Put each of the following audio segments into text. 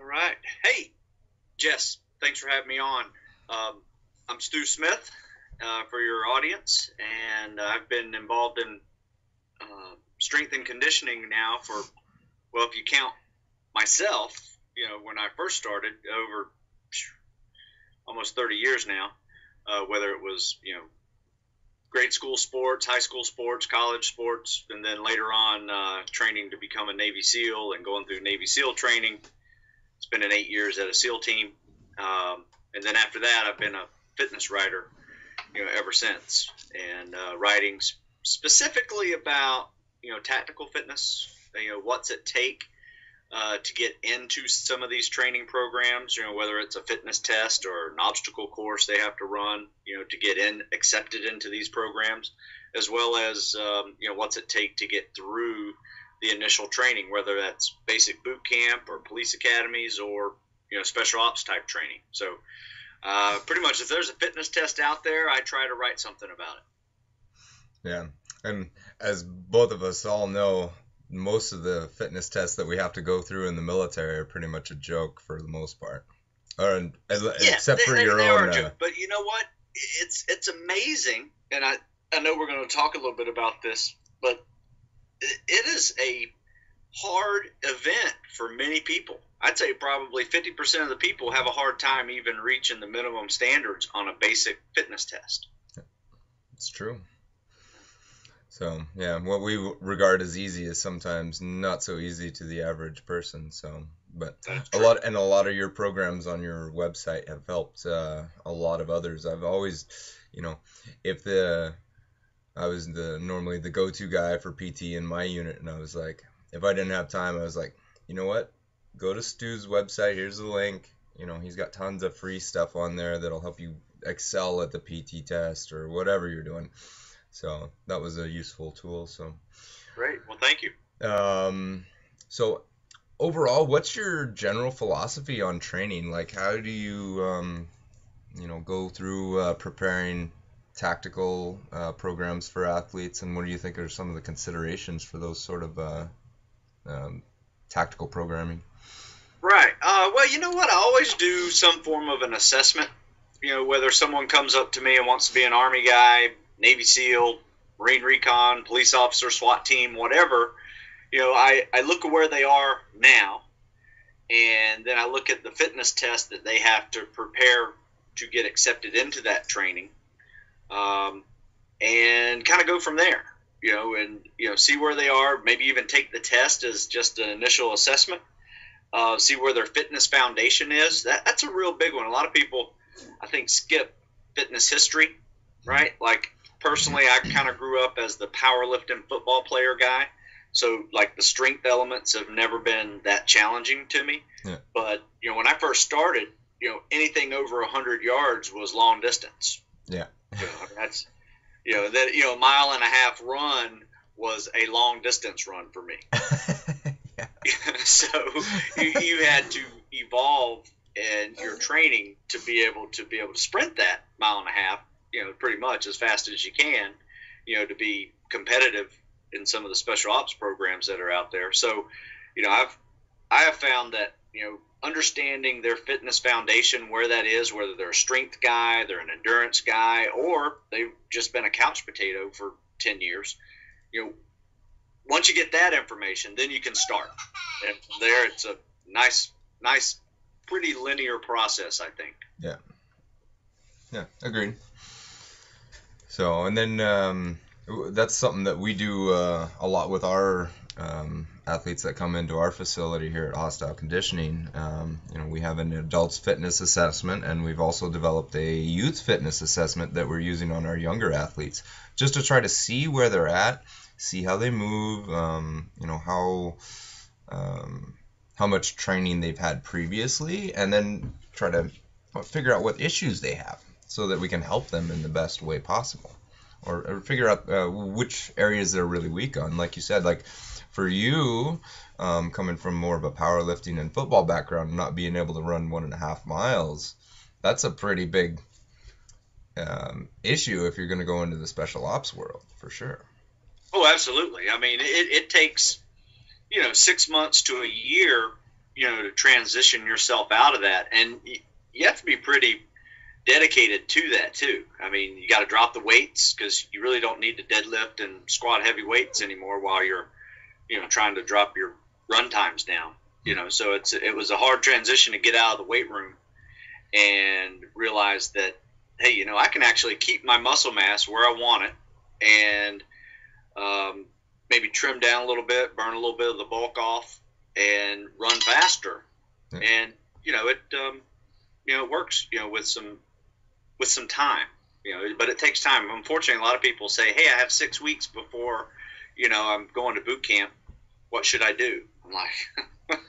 All right. Hey, Jess, thanks for having me on. I'm Stu Smith for your audience, and I've been involved in strength and conditioning now for, well, if you count myself, when I first started, over almost 30 years now, whether it was, grade school sports, high school sports, college sports, and then later on training to become a Navy SEAL and going through Navy SEAL training. Spending 8 years at a SEAL team, and then after that, I've been a fitness writer, ever since, and writing specifically about tactical fitness. What's it take to get into some of these training programs. Whether it's a fitness test or an obstacle course they have to run, to get accepted into these programs, as well as what's it take to get through the initial training, whether that's basic boot camp or police academies or special ops type training. So pretty much if there's a fitness test out there, I try to write something about it. Yeah, and as both of us all know, most of the fitness tests that we have to go through in the military are pretty much a joke for the most part, except for your they own. Are a joke. But you know what? It's amazing, and I know we're going to talk a little bit about this, but it is a hard event for many people. I'd say probably 50% of the people have a hard time even reaching the minimum standards on a basic fitness test. It's true. So, yeah, what we regard as easy is sometimes not so easy to the average person. So, but a lot of your programs on your website have helped a lot of others. I've always, I was normally the go-to guy for PT in my unit, and I was like, if I didn't have time, I was like, you know what? Go to Stu's website. Here's the link. He's got tons of free stuff on there that'll help you excel at the PT test or whatever you're doing. So that was a useful tool. So great. Well, thank you. So overall, what's your general philosophy on training? Like, how do you, go through preparing tactical programs for athletes, and what do you think are some of the considerations for those sort of tactical programming? Right. Well, you know what? I always do some form of an assessment. Whether someone comes up to me and wants to be an Army guy, Navy SEAL, Marine Recon, police officer, SWAT team, whatever, I look at where they are now, and then I look at the fitness test that they have to prepare to get accepted into that training, and kind of go from there, and see where they are, maybe even take the test as just an initial assessment, see where their fitness foundation is. That's a real big one. A lot of people, I think, skip fitness history, right? Like, personally, I kind of grew up as the powerlifting football player guy, so like the strength elements have never been that challenging to me. Yeah. But when I first started, anything over 100 yards was long distance. Yeah. That's a mile and a half run was a long distance run for me. Yeah. So you had to evolve in your training to be able to sprint that mile and a half, pretty much as fast as you can, to be competitive in some of the special ops programs that are out there. So, I have found that, understanding their fitness foundation, where that is, whether they're a strength guy, they're an endurance guy, or they've just been a couch potato for 10 years, once you get that information, then you can start. And from there, it's a nice, pretty linear process, I think. Yeah. Yeah, agreed. So, and then that's something that we do a lot with our athletes that come into our facility here at Hostile Conditioning. We have an adults fitness assessment, and we've also developed a youth fitness assessment that we're using on our younger athletes, just to try to see where they're at, see how they move, how much training they've had previously, and then try to figure out what issues they have so that we can help them in the best way possible, or figure out which areas they're really weak on. Like you said, like for you, coming from more of a powerlifting and football background, not being able to run 1.5 miles, that's a pretty big issue if you're going to go into the special ops world, for sure. Oh, absolutely. I mean, it takes 6 months to a year, to transition yourself out of that. And you have to be pretty dedicated to that too. I mean, you got to drop the weights because you really don't need to deadlift and squat heavy weights anymore while you're, trying to drop your run times down. So it was a hard transition to get out of the weight room and realize that, hey, I can actually keep my muscle mass where I want it, and maybe trim down a little bit, burn a little bit of the bulk off, and run faster. Yeah. And it works, with some time, but it takes time. Unfortunately, a lot of people say, hey, I have 6 weeks before, I'm going to boot camp. What should I do? I'm like,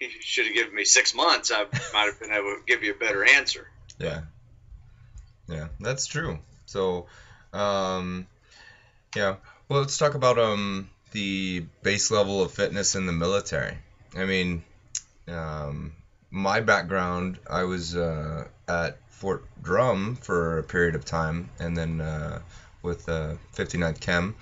you should have given me 6 months. I might have been able to give you a better answer. Yeah, that's true. So, well, let's talk about the base level of fitness in the military. I mean, my background, I was at Fort Drum for a period of time, and then with 59th Chem,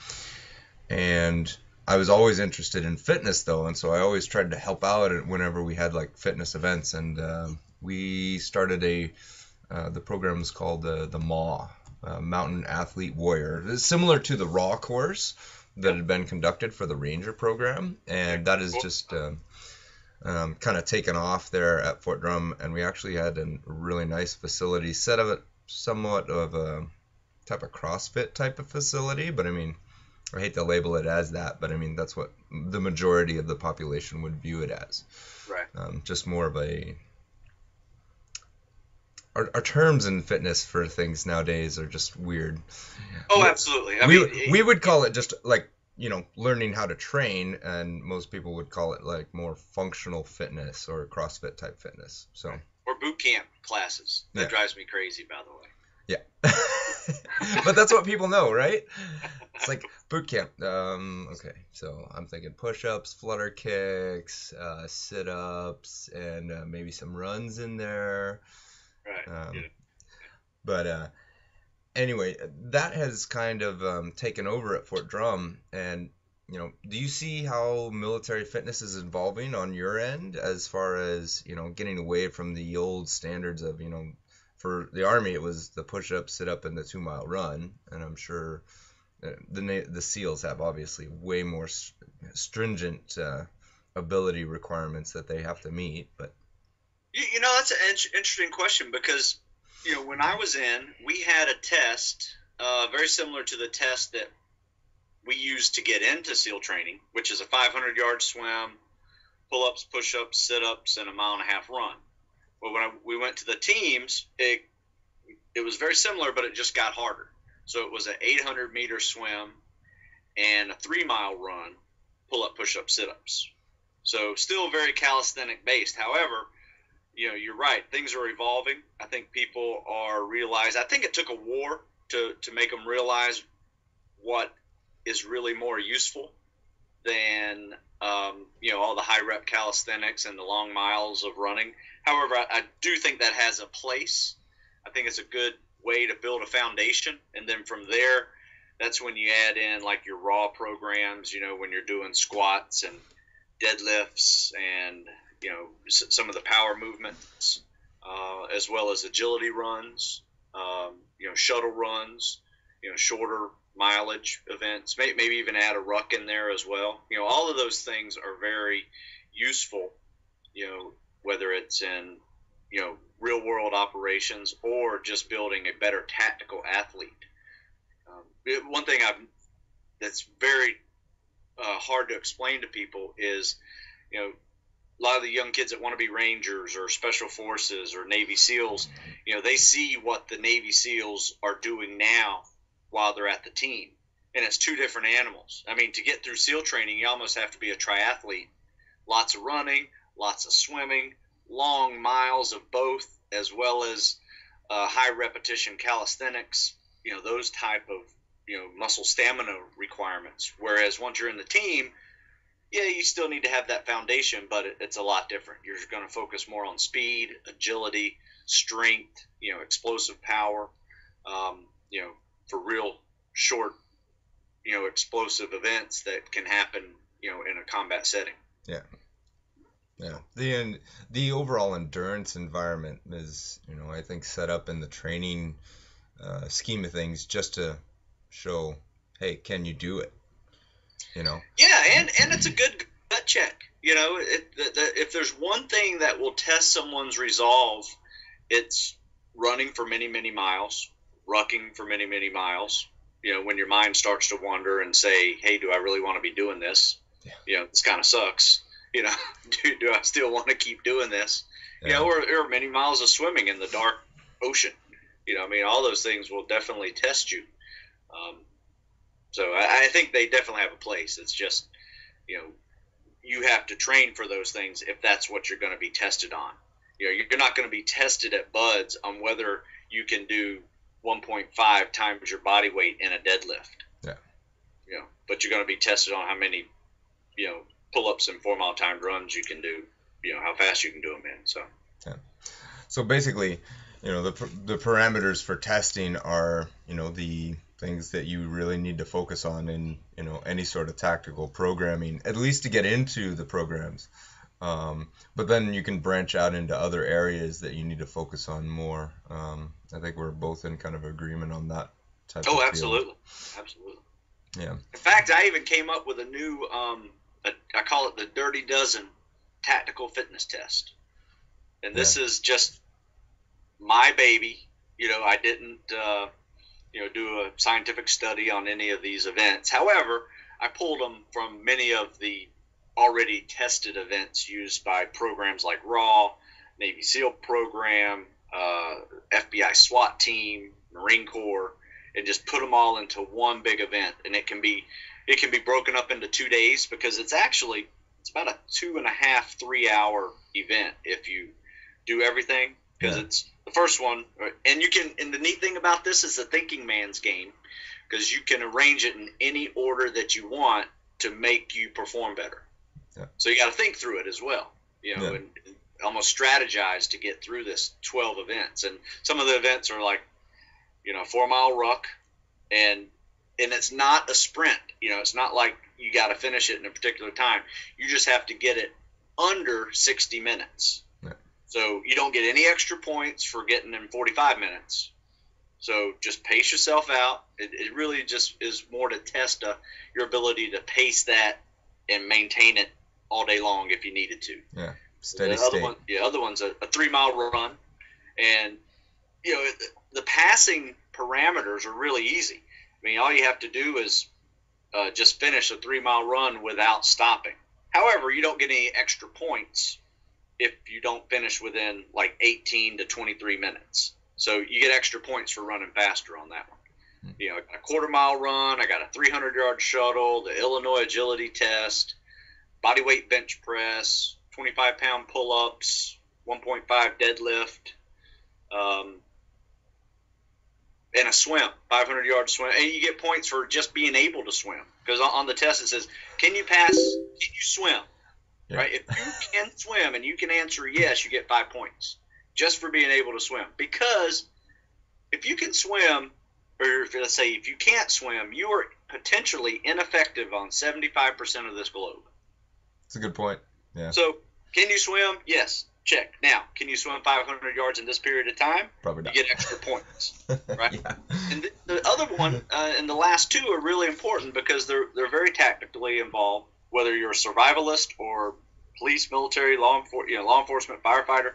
and I was always interested in fitness though, and so I always tried to help out whenever we had like fitness events, and we started the program is called the MAW, Mountain Athlete Warrior. It's similar to the RAW course that had been conducted for the Ranger program, and that is just kind of taken off there at Fort Drum, and we actually had a really nice facility, set of it somewhat of a type of CrossFit type of facility, but I mean, I hate to label it as that, but I mean, that's what the majority of the population would view it as. Right. Just more of our terms in fitness for things nowadays are just weird. Oh, absolutely. We would call it just like, learning how to train, and most people would call it like more functional fitness or CrossFit type fitness. So. Or boot camp classes. That drives me crazy, by the way. Yeah. But that's what people know, right? It's like boot camp. Okay, so I'm thinking push-ups, flutter kicks, sit-ups, and maybe some runs in there. Right. But anyway, that has kind of taken over at Fort Drum, and do you see how military fitness is evolving on your end as far as getting away from the old standards of for the Army it was the push-up, sit-up, and the 2-mile run, and I'm sure the SEALs have obviously way more stringent ability requirements that they have to meet, but that's an interesting question because when I was in, we had a test very similar to the test that we used to get into SEAL training, which is a 500-yard swim, pull-ups, push-ups, sit-ups, and a 1.5-mile run. Well, when we went to the teams, it was very similar, but it just got harder. So it was an 800-meter swim and a 3-mile run, pull-up, push-up, sit-ups. So still very calisthenic based. However, you're right. Things are evolving. I think people are realizing. I think it took a war to make them realize what is really more useful than all the high rep calisthenics and the long miles of running. However, I do think that has a place. I think it's a good way to build a foundation, and then from there, that's when you add in like your raw programs. When you're doing squats and deadlifts and some of the power movements, as well as agility runs, shuttle runs, shorter mileage events, maybe even add a ruck in there as well. All of those things are very useful, whether it's in, real world operations or just building a better tactical athlete. One thing that's very hard to explain to people is, a lot of the young kids that want to be Rangers or Special Forces or Navy SEALs, they see what the Navy SEALs are doing now while they're at the team. And it's two different animals. I mean, to get through SEAL training, you almost have to be a triathlete. Lots of running, lots of swimming, long miles of both, as well as high repetition calisthenics, those type of, muscle stamina requirements. Whereas once you're in the team, you still need to have that foundation, but it's a lot different. You're going to focus more on speed, agility, strength, explosive power, for real short, explosive events that can happen, in a combat setting. Yeah. Yeah. The overall endurance environment is, I think set up in the training scheme of things just to show, hey, can you do it? Yeah, and it's a good gut check. If there's one thing that will test someone's resolve, it's running for many, many miles, rucking for many, many miles. When your mind starts to wander and say, hey, do I really want to be doing this? Yeah. This kind of sucks. Do I still want to keep doing this? Yeah. Or many miles of swimming in the dark ocean. All those things will definitely test you. So I think they definitely have a place. It's just, you have to train for those things if that's what you're going to be tested on. You're not going to be tested at buds on whether you can do 1.5 times your body weight in a deadlift. Yeah. But you're going to be tested on how many, pull-ups and 4 mile timed runs you can do, how fast you can do them in. So. Yeah. So basically, the parameters for testing are, the things that you really need to focus on in, any sort of tactical programming, at least to get into the programs. But then you can branch out into other areas that you need to focus on more. I think we're both in kind of agreement on that type of field. Oh, absolutely. Absolutely. Yeah. In fact, I even came up with a new, I call it the Dirty Dozen tactical fitness test. And this is just my baby. I didn't, do a scientific study on any of these events. However, I pulled them from many of the already tested events used by programs like RAW, Navy SEAL program, FBI SWAT team, Marine Corps, and just put them all into one big event. And it can be broken up into 2 days because it's about a 2.5, 3 hour event if you do everything, because it's the first one. And the neat thing about this is the thinking man's game, because you can arrange it in any order that you want to make you perform better. Yeah. So you got to think through it as well, and almost strategize to get through this 12 events. And some of the events are like, 4 mile ruck, and it's not a sprint. It's not like you got to finish it in a particular time. You just have to get it under 60 minutes. Yeah. So you don't get any extra points for getting in 45 minutes. So just pace yourself out. It really just is more to test your ability to pace that and maintain it all day long if you needed to. Yeah, steady state. Other one's a 3 mile run. And, the passing parameters are really easy. All you have to do is just finish a 3 mile run without stopping. However, you don't get any extra points if you don't finish within like 18 to 23 minutes. So you get extra points for running faster on that one. A 1/4 mile run, I got a 300-yard shuttle, the Illinois agility test, body weight bench press, 25-pound pull-ups, 1.5 deadlift, and a swim, 500-yard swim. And you get points for just being able to swim, because on the test it says, can you swim? Yeah. Right? If you can swim and you can answer yes, you get 5 points just for being able to swim. Because if you can swim, or let's say if you can't swim, you are potentially ineffective on 75% of this globe. That's a good point. Yeah. So, can you swim? Yes. Check. Now, can you swim 500 yards in this period of time? Probably not. You get extra points, right? Yeah. And the other one and the last two are really important because they're very tactically involved. Whether you're a survivalist or police, military, law enforcement, firefighter,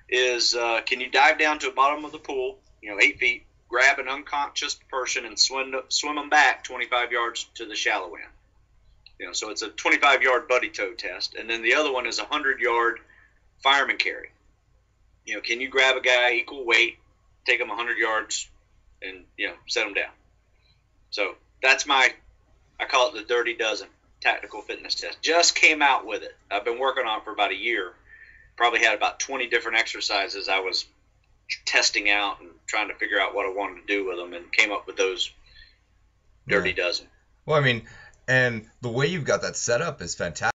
is can you dive down to the bottom of the pool, 8 feet, grab an unconscious person and swim them back 25 yards to the shallow end. So it's a 25-yard buddy tow test, and then the other one is a 100-yard fireman carry. Can you grab a guy equal weight, take him 100 yards, and set him down? So that's I call it the Dirty Dozen tactical fitness test. Just came out with it. I've been working on it for about a year. Probably had about 20 different exercises I was testing out and trying to figure out what I wanted to do with them, and came up with those Dirty Dozen. Well, and the way you've got that set up is fantastic.